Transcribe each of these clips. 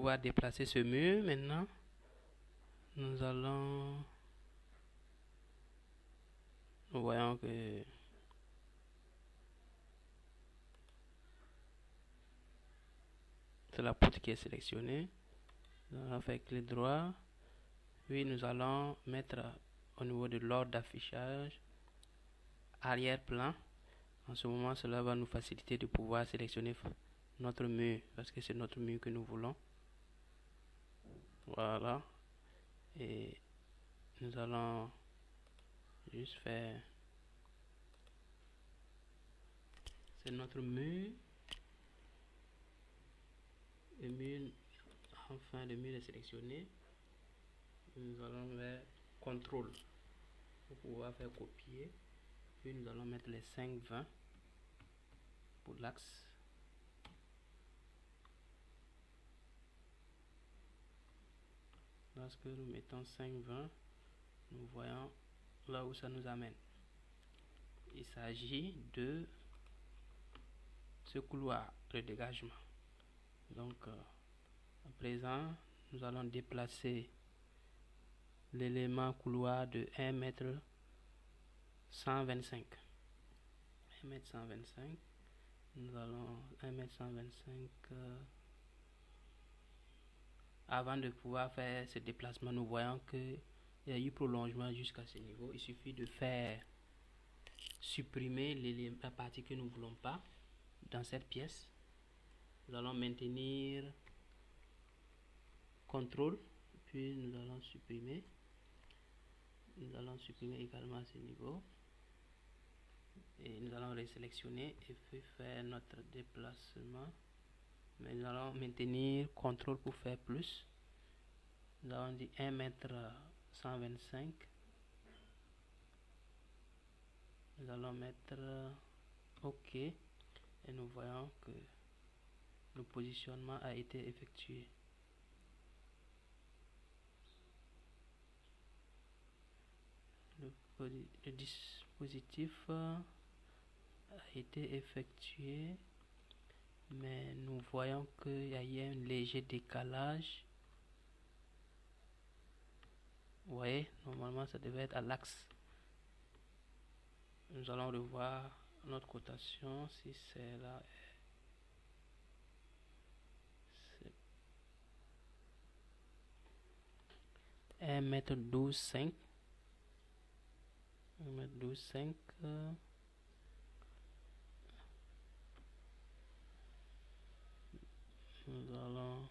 pouvoir déplacer ce mur, maintenant, nous allons... Nous voyons que c'est la poutre qui est sélectionnée. Nous allons faire clic droit. Puis nous allons mettre au niveau de l'ordre d'affichage arrière-plan. En ce moment, cela va nous faciliter de pouvoir sélectionner notre mur parce que c'est notre mur que nous voulons. Voilà. Et nous allons juste faire... C'est notre mur. Le mur, enfin le mur est sélectionné. Nous allons mettre CTRL pour pouvoir faire copier. Puis nous allons mettre les 5,20 pour l'axe. Lorsque nous mettons 5,20, nous voyons là où ça nous amène. Il s'agit de ce couloir de dégagement. Donc à présent, nous allons déplacer l'élément couloir de 1,125 m. 1,125 m. Nous allons 1,125 m. Avant de pouvoir faire ce déplacement, nous voyons qu'il y a eu prolongement jusqu'à ce niveau. Il suffit de faire supprimer la partie que nous ne voulons pas dans cette pièce. Nous allons maintenir CTRL, puis nous allons supprimer. Nous allons supprimer également ce niveau. Et nous allons resélectionner et puis faire notre déplacement. Mais nous allons maintenir CTRL pour faire plus. Nous avons dit 1,125 m. Nous allons mettre OK. Et nous voyons que le positionnement a été effectué. Le dispositif a été effectué. Mais nous voyons qu'il y a eu un léger décalage. Vous voyez, normalement ça devait être à l'axe. Nous allons revoir notre cotation si c'est là. C'est 1,12,5 m. 1,12,5 m. Nous allons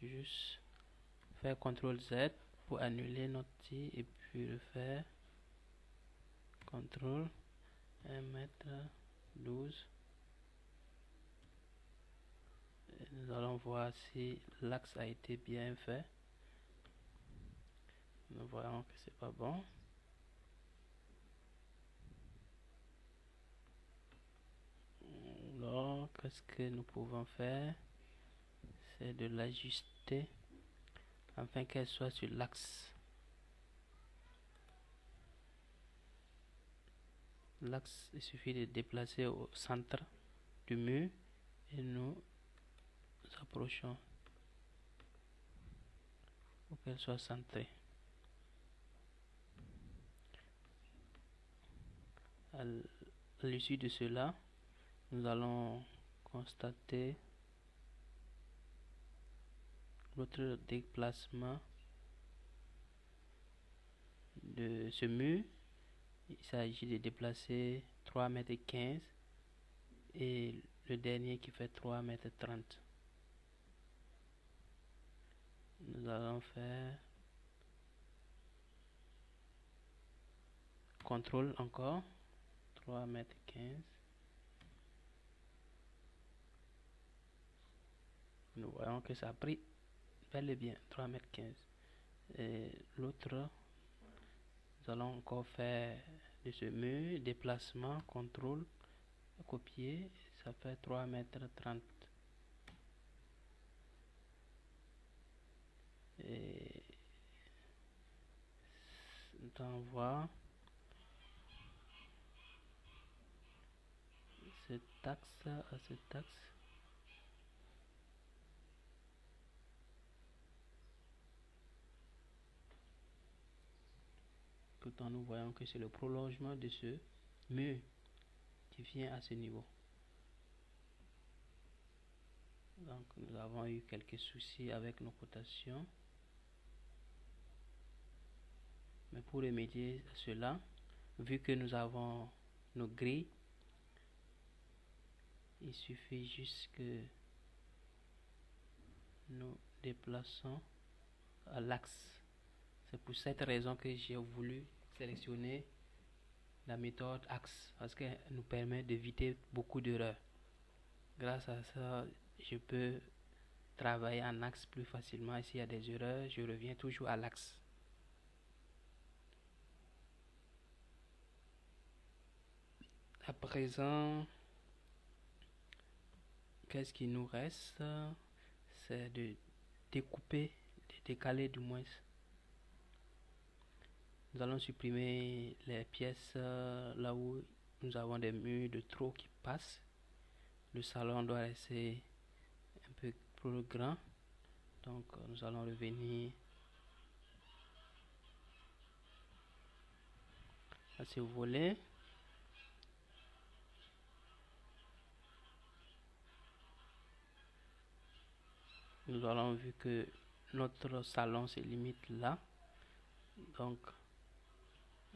juste faire CTRL Z pour annuler notre tir et puis le faire. CTRL 1,12 m. Nous allons voir si l'axe a été bien fait. Nous voyons que c'est pas bon. Alors, qu'est-ce que nous pouvons faire? C'est de l'ajuster afin qu'elle soit sur l'axe. L'axe, il suffit de déplacer au centre du mur et nous approchons pour qu'elle soit centrée. À l'issue de cela, nous allons constater notre déplacement de ce mur. Il s'agit de déplacer 3,15 m et le dernier qui fait 3,30 m. Nous allons faire CTRL encore 3,15 m. Nous voyons que ça a pris bel et bien 3,15 m. Et l'autre, nous allons encore faire de ce mur, déplacement, CTRL, copier, ça fait 3,30 m. Et on voit cet axe à cet axe. temps, nous voyons que c'est le prolongement de ce mur qui vient à ce niveau. Donc nous avons eu quelques soucis avec nos cotations. Mais pour remédier à cela, vu que nous avons nos grilles, il suffit juste que nous déplaçons à l'axe. C'est pour cette raison que j'ai voulu sélectionner la méthode axe, parce qu'elle nous permet d'éviter beaucoup d'erreurs. Grâce à ça, je peux travailler en axe plus facilement. Et s'il y a des erreurs, je reviens toujours à l'axe. À présent, qu'est-ce qui nous reste? C'est de découper, de décaler du moins. Nous allons supprimer les pièces là où nous avons des murs de trop qui passent. Le salon doit rester un peu plus grand. Donc nous allons revenir à ce volet. Nous allons vu que notre salon se limite là. Donc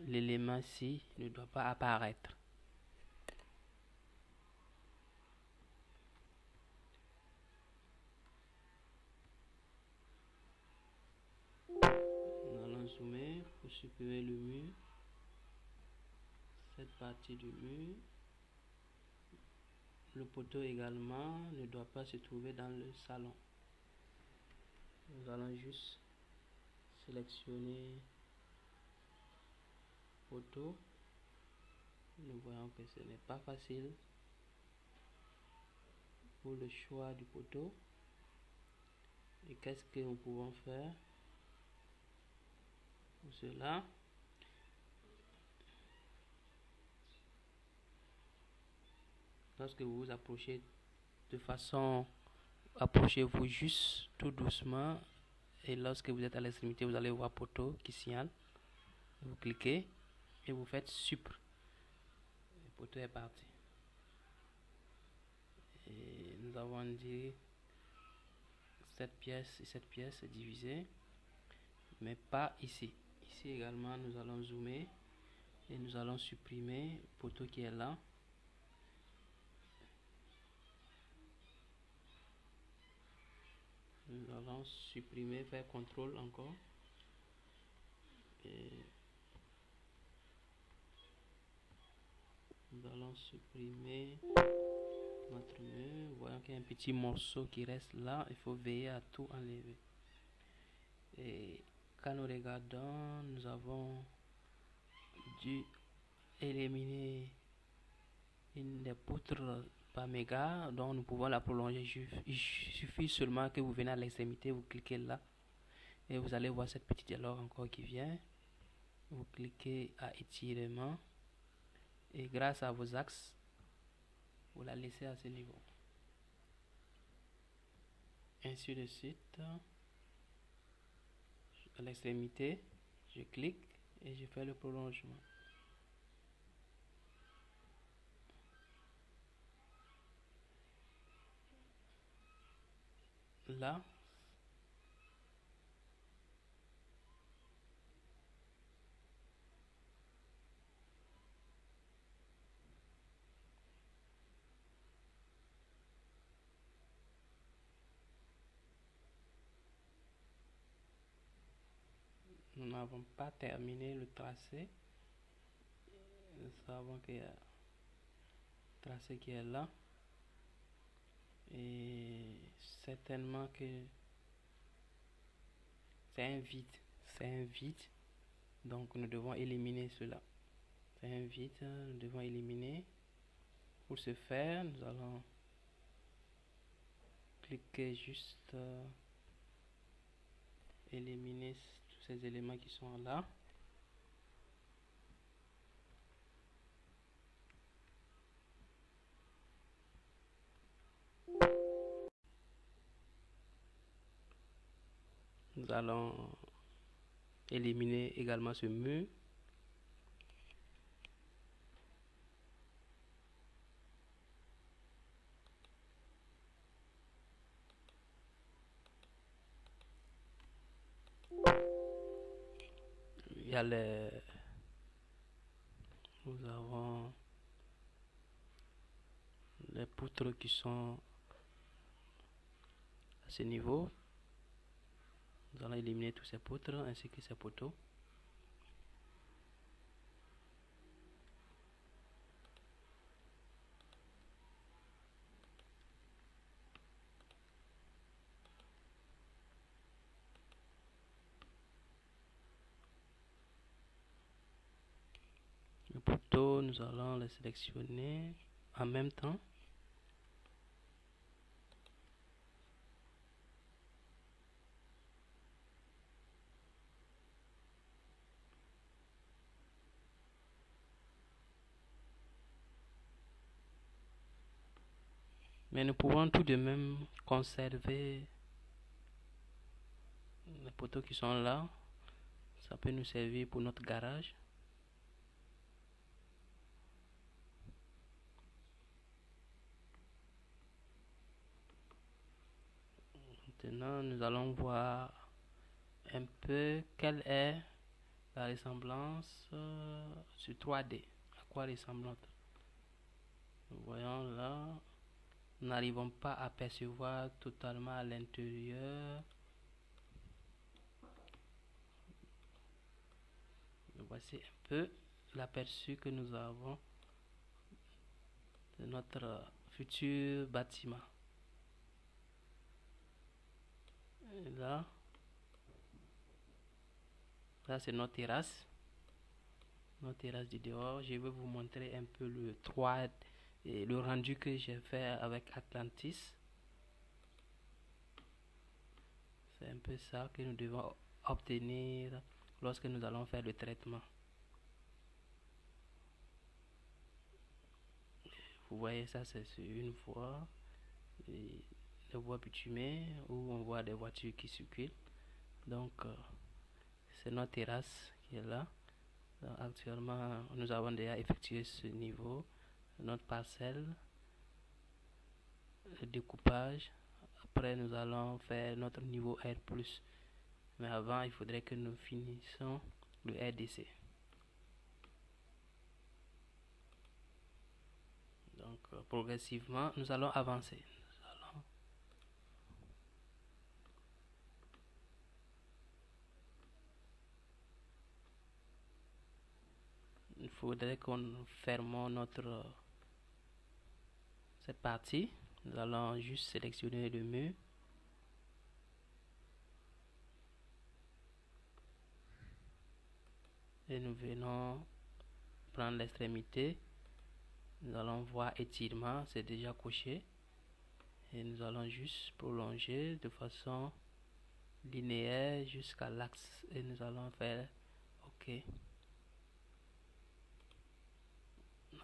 l'élément ci ne doit pas apparaître. Nous allons zoomer pour supprimer le mur. Cette partie du mur. Le poteau également ne doit pas se trouver dans le salon. Nous allons juste sélectionner poteau. Nous voyons que ce n'est pas facile pour le choix du poteau. Et qu'est-ce que nous pouvons faire pour cela? Lorsque vous vous approchez de façon, approchez-vous juste tout doucement, et lorsque vous êtes à l'extrémité, vous allez voir poteau qui signale. Vous cliquez et vous faites supr. Le poteau est parti. Et nous avons dit cette pièce et cette pièce est divisée, mais pas ici. Ici également, nous allons zoomer et nous allons supprimer le poteau qui est là. Nous allons supprimer, faire contrôle encore. Et nous allons supprimer notre mur. Voyons qu'il y a un petit morceau qui reste là. Il faut veiller à tout enlever. Et quand nous regardons, nous avons dû éliminer une des poutres par méga, donc nous pouvons la prolonger. Il suffit seulement que vous venez à l'extrémité, vous cliquez là et vous allez voir cette petite dialogue encore qui vient. Vous cliquez à étirement et grâce à vos axes, vous la laissez à ce niveau. Ainsi de suite. À l'extrémité, je clique et je fais le prolongement. Là, nous n'avons pas terminé le tracé. Nous savons qu'il y a un tracé qui est là. Et certainement que c'est un vide. C'est un vide. Donc nous devons éliminer cela. C'est un vide, nous devons éliminer. Pour ce faire, nous allons cliquer juste éliminer tous ces éléments qui sont là. Nous allons éliminer également ce mur. il y a nous avons les poutres qui sont à ce niveau. Nous allons éliminer tous ces poutres ainsi que ces poteaux. Les poteaux, nous allons les sélectionner en même temps. Mais nous pouvons tout de même conserver les poteaux qui sont là. Ça peut nous servir pour notre garage. Maintenant, nous allons voir un peu quelle est la ressemblance sur 3D. À quoi ressemble notre. Nous voyons là, nous n'arrivons pas à percevoir totalement à l'intérieur. Voici un peu l'aperçu que nous avons de notre futur bâtiment. Et là c'est notre terrasse du dehors. Je vais vous montrer un peu le 3D et le rendu que j'ai fait avec Atlantis. C'est un peu ça que nous devons obtenir lorsque nous allons faire le traitement. Vous voyez ça, c'est sur une voie, les voies bitumées où on voit des voitures qui circulent. Donc c'est notre terrasse qui est là. Donc, actuellement, nous avons déjà effectué ce niveau, notre parcelle, le découpage. Après, nous allons faire notre niveau R+. Mais avant, il faudrait que nous finissions le RDC. Donc, progressivement, nous allons avancer. Il faudrait qu'on ferme cette partie. Nous allons juste sélectionner le mur. Et nous venons prendre l'extrémité. Nous allons voir étirement, c'est déjà coché. Et nous allons juste prolonger de façon linéaire jusqu'à l'axe. Et nous allons faire OK.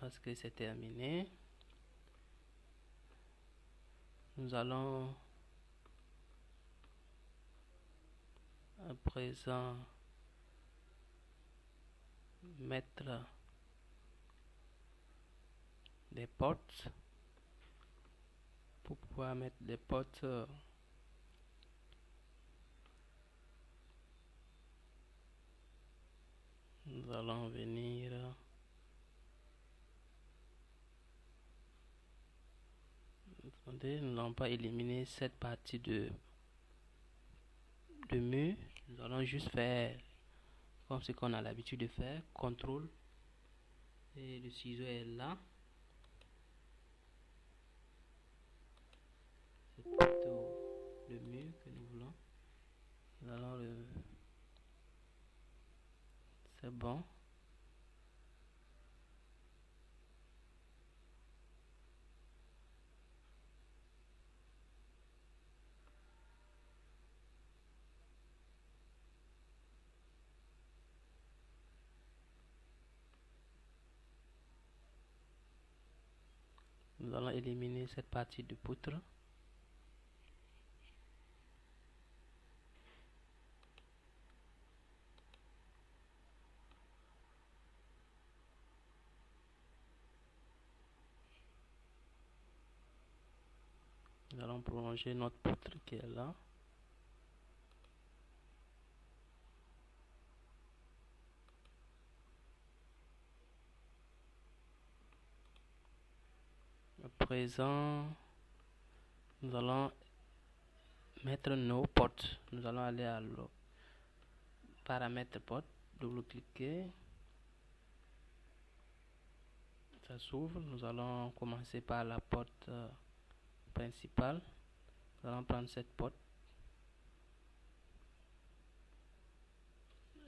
Lorsque c'est terminé, nous allons à présent mettre des portes. Pour pouvoir mettre des portes, nous allons venir attendez, nous n'allons pas éliminer cette partie de mur. Nous allons juste faire comme ce qu'on a l'habitude de faire, contrôle, et le ciseau est là. C'est plutôt le mur que nous voulons. Nous allons le... C'est bon. Nous allons éliminer cette partie de poutre. Nous allons prolonger notre poutre qui est là. présent, nous allons mettre nos portes. Nous allons aller à le paramètre porte, double-cliquer. Ça s'ouvre. Nous allons commencer par la porte principale. Nous allons prendre cette porte.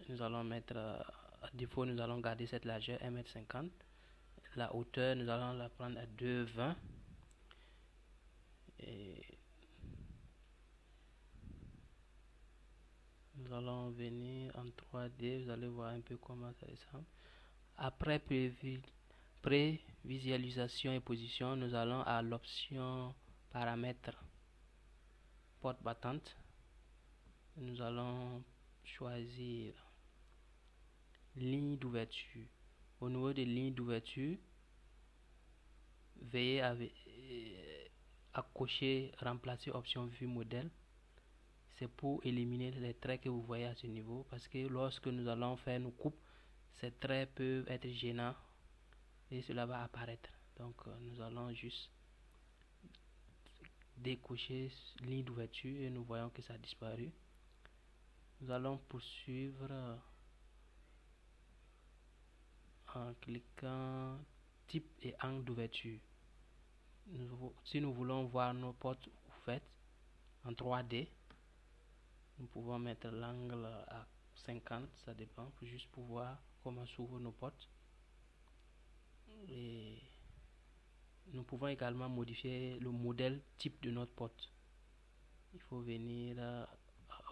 Nous allons mettre, à défaut, nous allons garder cette largeur 1,50 m. La hauteur, nous allons la prendre à 2,20 m. Et nous allons venir en 3D. Vous allez voir un peu comment ça ressemble. Après prévisualisation et position, nous allons à l'option paramètres porte battante. Nous allons choisir ligne d'ouverture. Au niveau des lignes d'ouverture, veillez à cocher remplacer option vue modèle. C'est pour éliminer les traits que vous voyez à ce niveau, parce que lorsque nous allons faire nos coupes, ces traits peuvent être gênants et cela va apparaître. Donc nous allons juste décocher ligne d'ouverture et nous voyons que ça a disparu. Nous allons poursuivre en cliquant type et angle d'ouverture. Si nous voulons voir nos portes ouvertes en 3D, nous pouvons mettre l'angle à 50, ça dépend, juste pour voir comment s'ouvrent nos portes. Et nous pouvons également modifier le modèle type de notre porte. Il faut venir à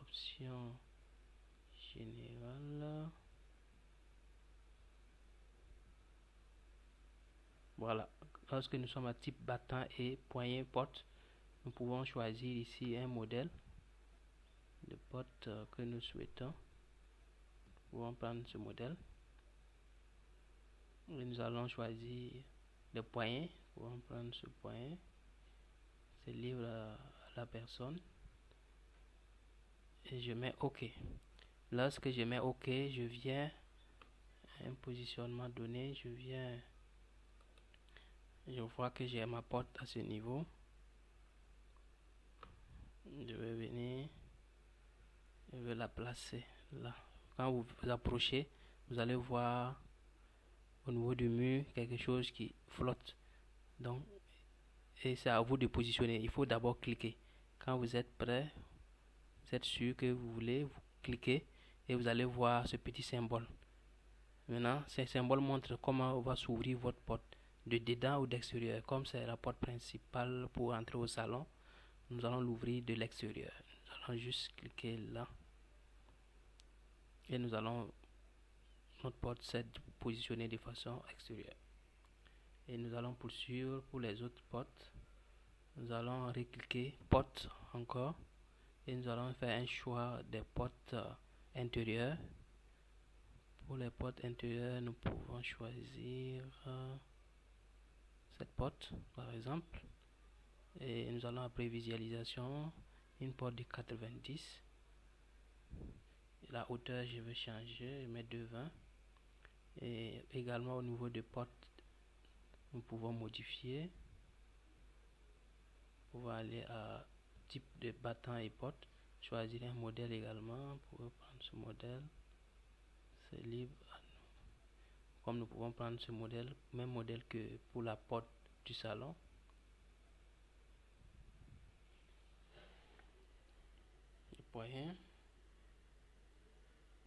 option générale. Voilà, lorsque nous sommes à type battant et poignée porte, nous pouvons choisir ici un modèle de porte que nous souhaitons. Nous pouvons prendre ce modèle et nous allons choisir le poignet. Nous pouvons prendre ce poignet, c'est libre à la personne, et je mets OK. Lorsque je mets OK, je viens à un positionnement donné, je vois que j'ai ma porte à ce niveau. Je vais venir, je vais la placer là. Quand vous vous approchez, vous allez voir au niveau du mur quelque chose qui flotte. Donc, et c'est à vous de positionner. Il faut d'abord cliquer. Quand vous êtes prêt, vous êtes sûr que vous voulez, vous cliquez et vous allez voir ce petit symbole. Maintenant, ce symbole montre comment va s'ouvrir votre porte, de dedans ou d'extérieur. Comme c'est la porte principale pour entrer au salon, nous allons l'ouvrir de l'extérieur. Nous allons juste cliquer là et nous allons, notre porte s'est positionnée de façon extérieure. Et nous allons poursuivre pour les autres portes. Nous allons recliquer porte encore et nous allons faire un choix des portes intérieures. Pour les portes intérieures, nous pouvons choisir cette porte par exemple, et nous allons après visualisation, une porte de 90. La hauteur, je vais changer, je mets 2,20. Et également au niveau de porte, nous pouvons modifier. On va aller à type de battant et porte, choisir un modèle également. Pour prendre ce modèle, c'est libre à nous. Comme nous pouvons prendre ce modèle, même modèle que pour la porte du salon. Le poignet,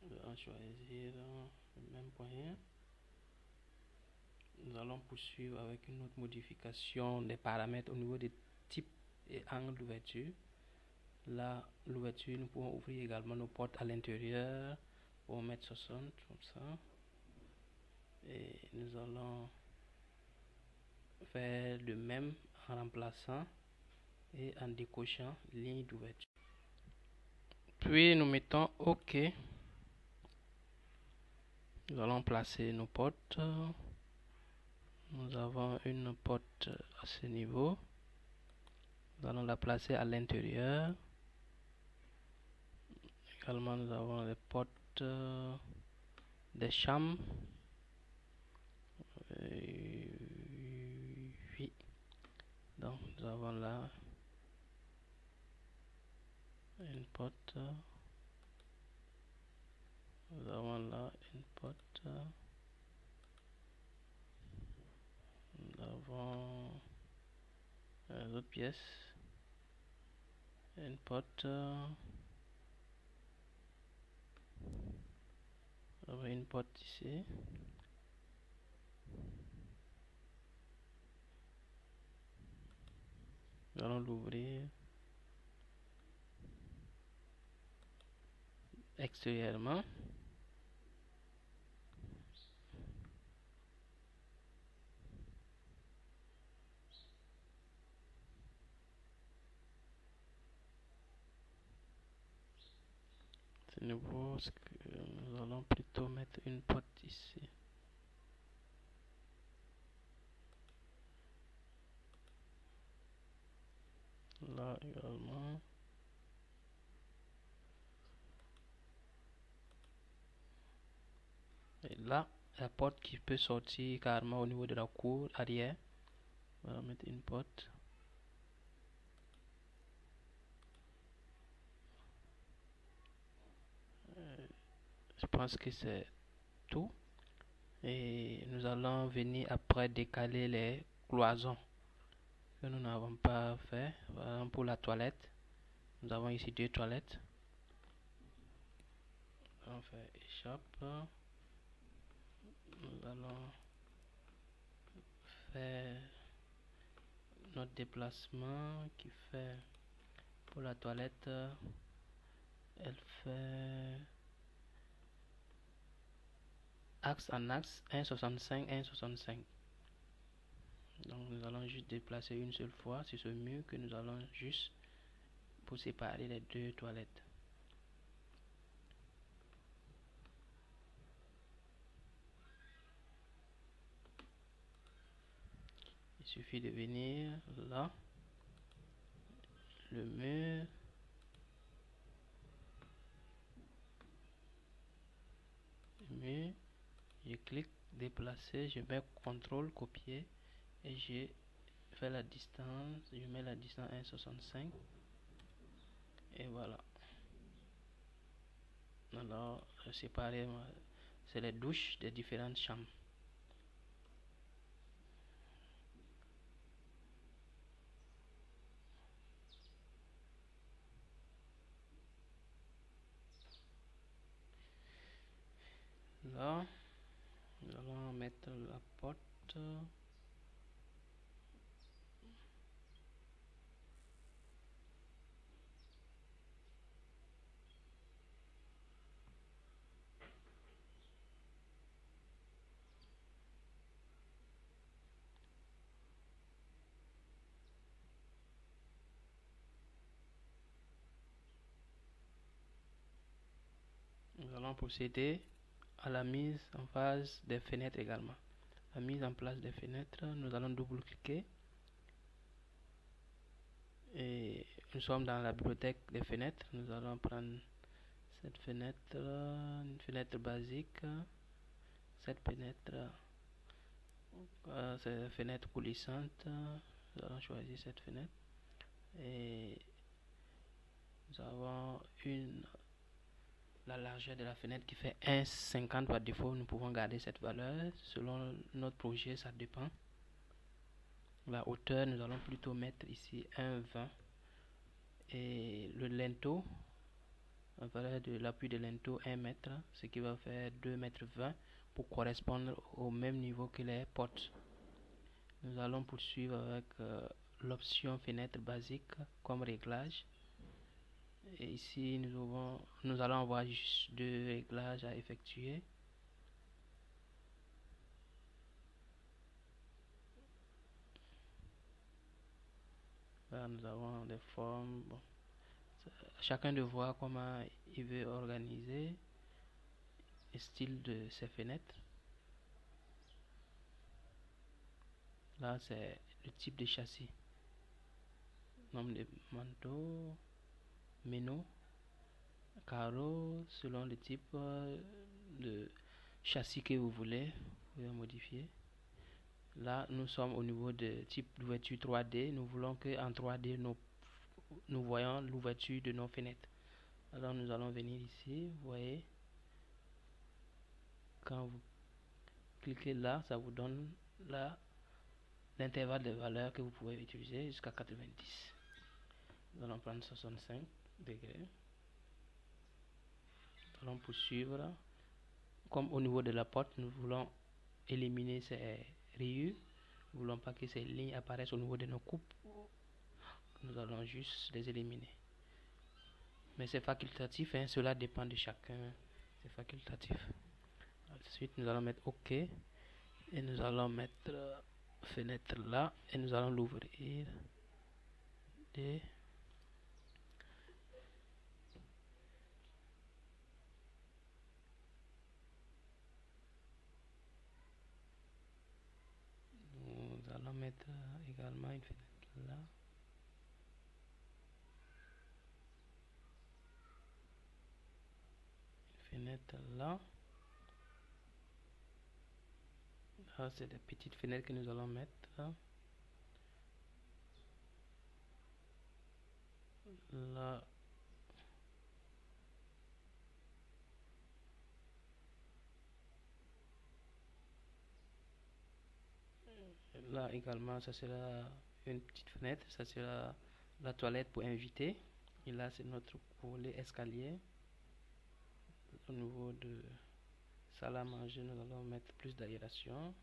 nous allons choisir le même poignet. Nous allons poursuivre avec une autre modification des paramètres au niveau des types et angles d'ouverture. Là, l'ouverture, nous pouvons ouvrir également nos portes à l'intérieur. On va mettre 60 comme ça. Et nous allons faire le même en remplaçant et en décochant ligne d'ouverture. Puis nous mettons OK. Nous allons placer nos portes. Nous avons une porte à ce niveau. Nous allons la placer à l'intérieur. Également, nous avons les portes des chambres. Oui. Donc nous avons là une porte, nous avons là une porte, nous avons une autre pièce, une porte, nous avons une porte ici. Nous allons l'ouvrir extérieurement. C'est nouveau, ce que nous allons plutôt mettre une porte ici. Là également. Et là, la porte qui peut sortir carrément au niveau de la cour arrière. On va mettre une porte. Je pense que c'est tout. Et nous allons venir après décaler les cloisons que nous n'avons pas fait. Voilà, pour la toilette, nous avons ici deux toilettes. On fait échappe. Nous allons faire notre déplacement qui fait pour la toilette. Elle fait axe en axe 1,65 1,65. Donc nous allons juste déplacer une seule fois sur ce mur que nous allons juste pour séparer les deux toilettes. Il suffit de venir là, le mur, je clique déplacer, je mets CTRL copier et je fais la distance, je mets la distance 1,65 et voilà. Alors séparer, c'est les douches des différentes chambres. Là, nous allons mettre la porte. Nous allons procéder à la mise en phase des fenêtres également. La mise en place des fenêtres, nous allons double-cliquer et nous sommes dans la bibliothèque des fenêtres. Nous allons prendre cette fenêtre, une fenêtre basique, cette fenêtre, c'est la fenêtre coulissante. Nous allons choisir cette fenêtre et nous avons la largeur de la fenêtre qui fait 1,50 par défaut. Nous pouvons garder cette valeur. Selon notre projet, ça dépend. La hauteur, nous allons plutôt mettre ici 1,20 et le linteau, la valeur de l'appui de linteau 1 mètre, ce qui va faire 2,20 mètres pour correspondre au même niveau que les portes. Nous allons poursuivre avec l'option fenêtre basique comme réglage. Et ici, nous allons avoir juste deux réglages à effectuer. Là, nous avons des formes. Bon, chacun de voir comment il veut organiser le style de ses fenêtres. Là, c'est le type de châssis. Nombre de manteaux, ménos, carreaux, selon le type de châssis que vous voulez modifier. Là, nous sommes au niveau de type d'ouverture 3D. Nous voulons que en 3D, nous voyons l'ouverture de nos fenêtres. Alors, nous allons venir ici. Vous voyez, quand vous cliquez là, ça vous donne là l'intervalle de valeur que vous pouvez utiliser jusqu'à 90. Nous allons prendre 65 degrés. Nous allons poursuivre. Comme au niveau de la porte, nous voulons éliminer ces rayures. Nous ne voulons pas que ces lignes apparaissent au niveau de nos coupes. Nous allons juste les éliminer. Mais c'est facultatif, hein, cela dépend de chacun. C'est facultatif. Ensuite, nous allons mettre OK. Et nous allons mettre fenêtre là. Et nous allons l'ouvrir. Nous allons mettre également une fenêtre là. Une fenêtre là. Là, c'est des petites fenêtres que nous allons mettre. Là. Là également, ça sera une petite fenêtre. Ça sera la toilette pour inviter. Et là, c'est notre volet escalier. Au niveau de salle à manger, nous allons mettre plus d'aération.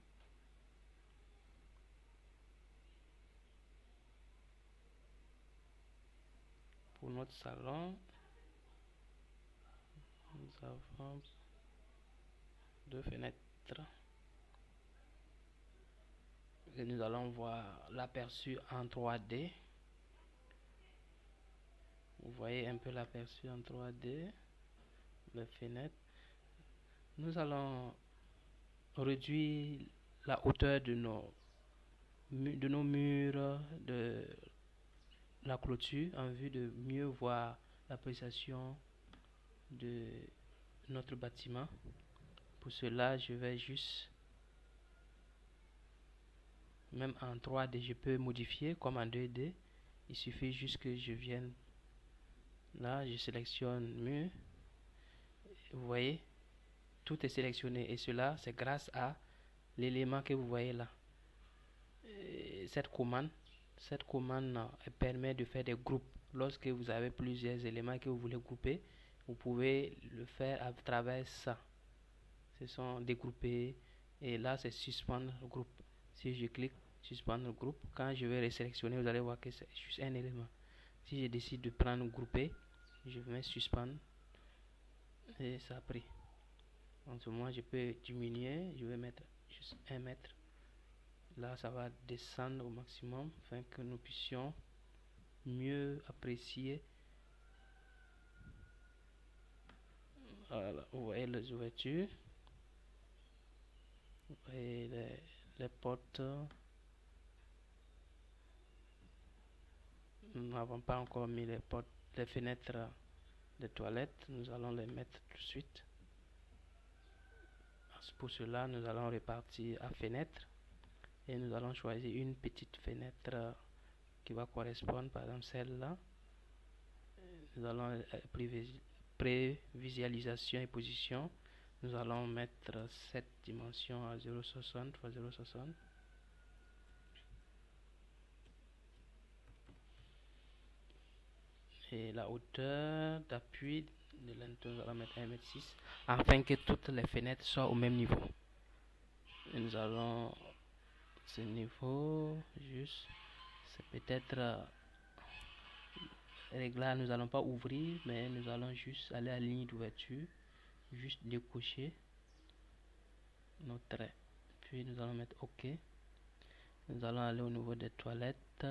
Pour notre salon, nous avons deux fenêtres. Et nous allons voir l'aperçu en 3D. Vous voyez un peu l'aperçu en 3D. Les fenêtres. Nous allons réduire la hauteur de nos murs, de la clôture, en vue de mieux voir l'appréciation de notre bâtiment. Pour cela, je vais juste, même en 3D, je peux modifier comme en 2D. Il suffit juste que je vienne là, je sélectionne mur. Vous voyez, tout est sélectionné et cela, c'est grâce à l'élément que vous voyez là. Cette commande permet de faire des groupes. Lorsque vous avez plusieurs éléments que vous voulez grouper, vous pouvez le faire à travers ça. Ce sont dégroupés et là c'est suspendre le groupe. Si je clique suspendre le groupe, quand je vais resélectionner, vous allez voir que c'est juste un élément. Si je décide de prendre grouper, je vais suspendre et ça a pris. En ce moment, je peux diminuer, je vais mettre juste 1 mètre. Là, ça va descendre au maximum afin que nous puissions mieux apprécier. Voilà, vous voyez les ouvertures. Vous voyez les portes. Nous n'avons pas encore mis les fenêtres des toilettes. Nous allons les mettre tout de suite. Pour cela, nous allons repartir à fenêtre. Et nous allons choisir une petite fenêtre qui va correspondre, par exemple celle-là. Nous allons prévisualisation et position. Nous allons mettre cette dimension à 0,60 x 0,60. Et la hauteur d'appui de l'entour, nous allons mettre 1,6 m afin que toutes les fenêtres soient au même niveau. Et nous allons ce niveau juste, c'est peut-être réglable. Nous allons pas ouvrir, mais nous allons juste aller à la ligne d'ouverture, juste décocher nos traits, puis nous allons mettre OK. Nous allons aller au niveau des toilettes.